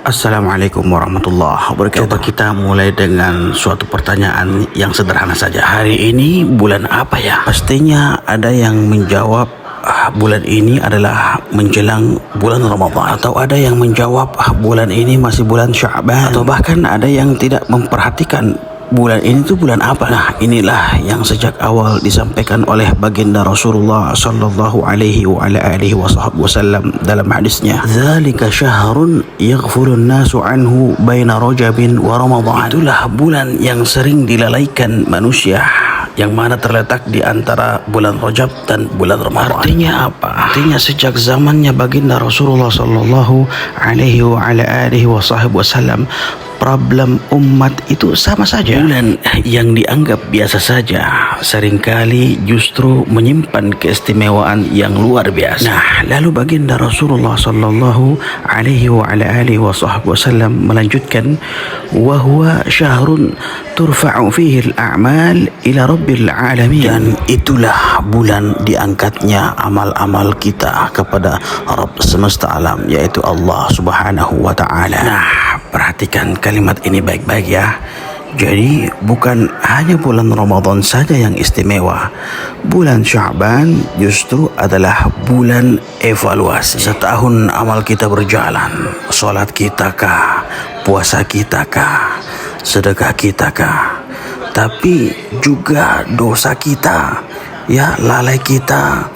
Assalamualaikum warahmatullahi wabarakatuh. Coba kita mulai dengan suatu pertanyaan yang sederhana saja. Hari ini bulan apa ya? Pastinya ada yang menjawab bulan ini adalah menjelang bulan Ramadan, atau ada yang menjawab bulan ini masih bulan Sya'ban, atau bahkan ada yang tidak memperhatikan bulan ini tuh bulan apa. Nah, inilah yang sejak awal disampaikan oleh baginda Rasulullah sallallahu alaihi wa ala alihi wasallam dalam hadisnya, "Dzalika syahrun yaghfurun nasu anhu baina Rajabin wa Ramadan." Itulah bulan yang sering dilalaikan manusia, yang mana terletak di antara bulan Rajab dan bulan Ramadan. Artinya apa? Artinya sejak zamannya baginda Rasulullah sallallahu alaihi wa ala alihi wasallam, problem umat itu sama saja. Bulan yang dianggap biasa saja seringkali justru menyimpan keistimewaan yang luar biasa. Nah, lalu baginda Rasulullah sallallahu alaihi wa ala alihi wasallam melanjutkan, "Wa huwa syahrun turfa'u fihi al-a'mal ila rabbil alamin." Dan itulah bulan diangkatnya amal-amal kita kepada Rabb semesta alam, yaitu Allah Subhanahu wa taala. Nah, perhatikan kalimat ini baik-baik ya. Jadi bukan hanya bulan Ramadan saja yang istimewa. Bulan Sya'ban justru adalah bulan evaluasi. Setahun amal kita berjalan. Salat kita kah? Puasa kita kah? Sedekah kita kah? Tapi juga dosa kita, ya, lalai kita,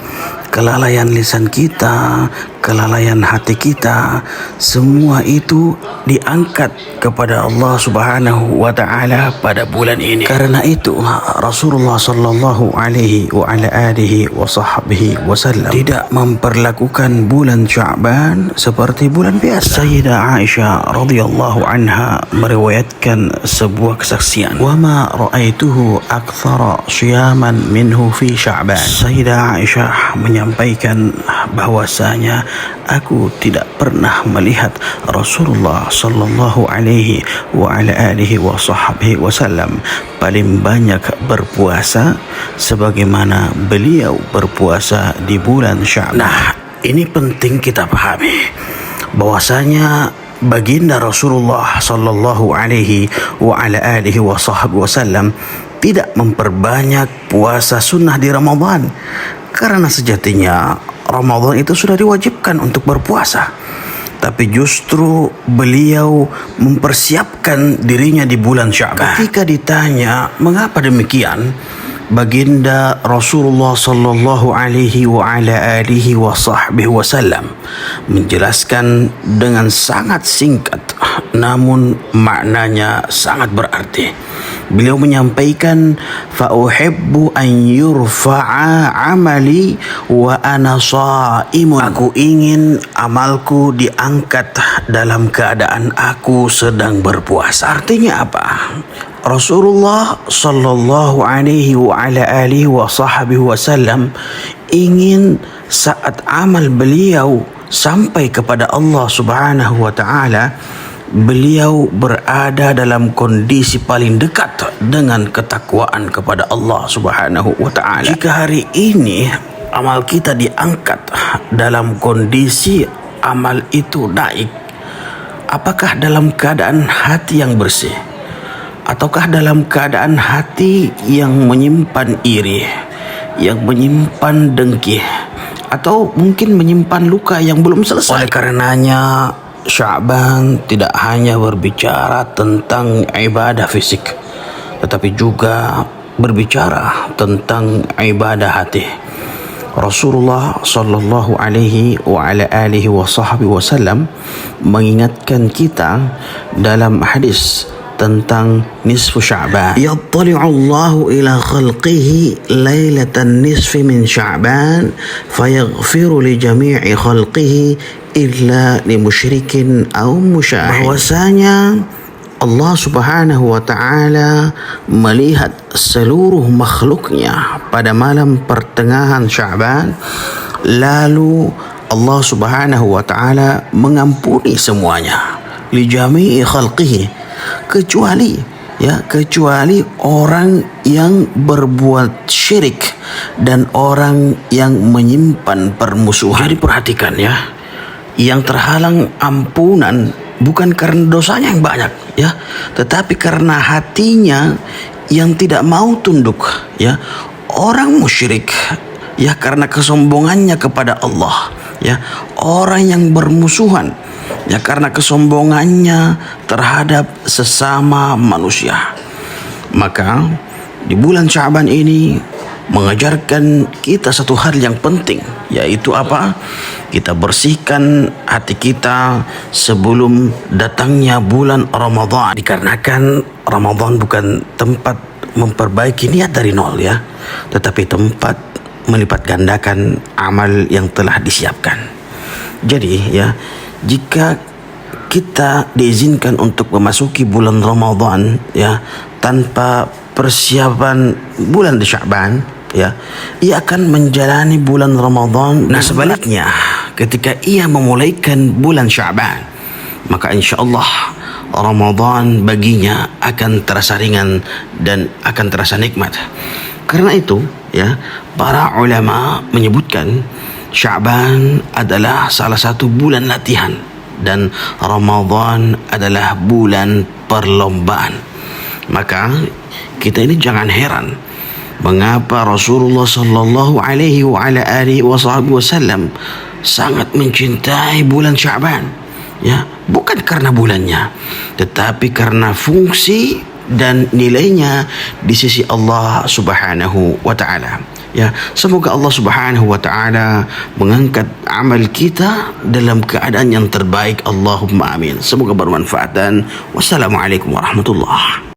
kelalaian lisan kita, kelalaian hati kita, semua itu diangkat kepada Allah Subhanahu wa taala pada bulan ini. Karena itu Rasulullah sallallahu alaihi wa ala alihi wasallam tidak memperlakukan bulan Sya'ban seperti bulan biasa. Sayyidah Aisyah radhiyallahu anha meriwayatkan sebuah kesaksian, "Wa ma ra'aituhu aktsara siyaman minhu fi Sya'ban." Sayyidah Aisyah menyampaikan bahwasanya aku tidak pernah melihat Rasulullah sallallahu alaihi wa ala alihi wasallam paling banyak berpuasa sebagaimana beliau berpuasa di bulan Sya'ban. Nah, ini penting kita pahami bahwasanya baginda Rasulullah sallallahu alaihi wa ala alihi wasallam tidak memperbanyak puasa sunnah di Ramadan, karena sejatinya Ramadan itu sudah diwajibkan untuk berpuasa. Tapi justru beliau mempersiapkan dirinya di bulan Sya'ban. Ketika ditanya mengapa demikian, baginda Rasulullah sallallahu alaihi wa ala alihi wasallam menjelaskan dengan sangat singkat namun maknanya sangat berarti. Beliau menyampaikan, "Fa uhibbu an yurfa'a amali wa ana sha'imun." Aku ingin amalku diangkat dalam keadaan aku sedang berpuasa. Artinya apa? Rasulullah sallallahu alaihi wa ala alihi wasallam ingin saat amal beliau sampai kepada Allah Subhanahu wa taala, beliau berada dalam kondisi paling dekat dengan ketakwaan kepada Allah Subhanahu wa taala. Jika hari ini amal kita diangkat dalam kondisi amal itu naik, apakah dalam keadaan hati yang bersih, ataukah dalam keadaan hati yang menyimpan iri, yang menyimpan dengki, atau mungkin menyimpan luka yang belum selesai? Oleh karenanya Sya'ban tidak hanya berbicara tentang ibadah fisik, tetapi juga berbicara tentang ibadah hati. Rasulullah sallallahu alaihi wa ala alihi wasallam mengingatkan kita dalam hadis tentang nisfu Sya'ban. "Yattali'u Allahu ila khalqihi lailatan nisfi min Sya'ban fayaghfiru li jami'i khalqihi illa li musyrikin aw musyahid." Bahwasanya Allah Subhanahu wa taala melihat seluruh makhluknya pada malam pertengahan Sya'ban, lalu Allah Subhanahu wa taala mengampuni semuanya, li jami'i khalqihi, kecuali orang yang berbuat syirik dan orang yang menyimpan permusuhan. Jadi perhatikan ya, yang terhalang ampunan bukan karena dosanya yang banyak, ya, tetapi karena hatinya yang tidak mau tunduk, ya. Orang musyrik, ya, karena kesombongannya kepada Allah, ya. Orang yang bermusuhan, ya, karena kesombongannya terhadap sesama manusia. Maka di bulan Sya'ban ini mengajarkan kita satu hal yang penting, yaitu apa? Kita bersihkan hati kita sebelum datangnya bulan Ramadan. Dikarenakan Ramadan bukan tempat memperbaiki niat dari nol, ya, tetapi tempat melipat gandakan amal yang telah disiapkan. Jadi, ya, jika kita diizinkan untuk memasuki bulan Ramadan, ya, tanpa persiapan bulan di Sya'ban, ya, ia akan menjalani bulan Ramadan. Nah, sebaliknya, ketika ia memulaikan bulan Sya'ban, maka insya-Allah Ramadan baginya akan terasa ringan dan akan terasa nikmat. Karena itu, ya, para ulama menyebutkan Sya'ban adalah salah satu bulan latihan dan Ramadan adalah bulan perlombaan. Maka kita ini jangan heran mengapa Rasulullah sallallahu alaihi wasallam sangat mencintai bulan Sya'ban, ya, bukan karena bulannya, tetapi karena fungsi dan nilainya di sisi Allah Subhanahu wa taala. Ya, semoga Allah Subhanahu wa taala mengangkat amal kita dalam keadaan yang terbaik. Allahumma amin. Semoga bermanfaat dan wassalamualaikum warahmatullahi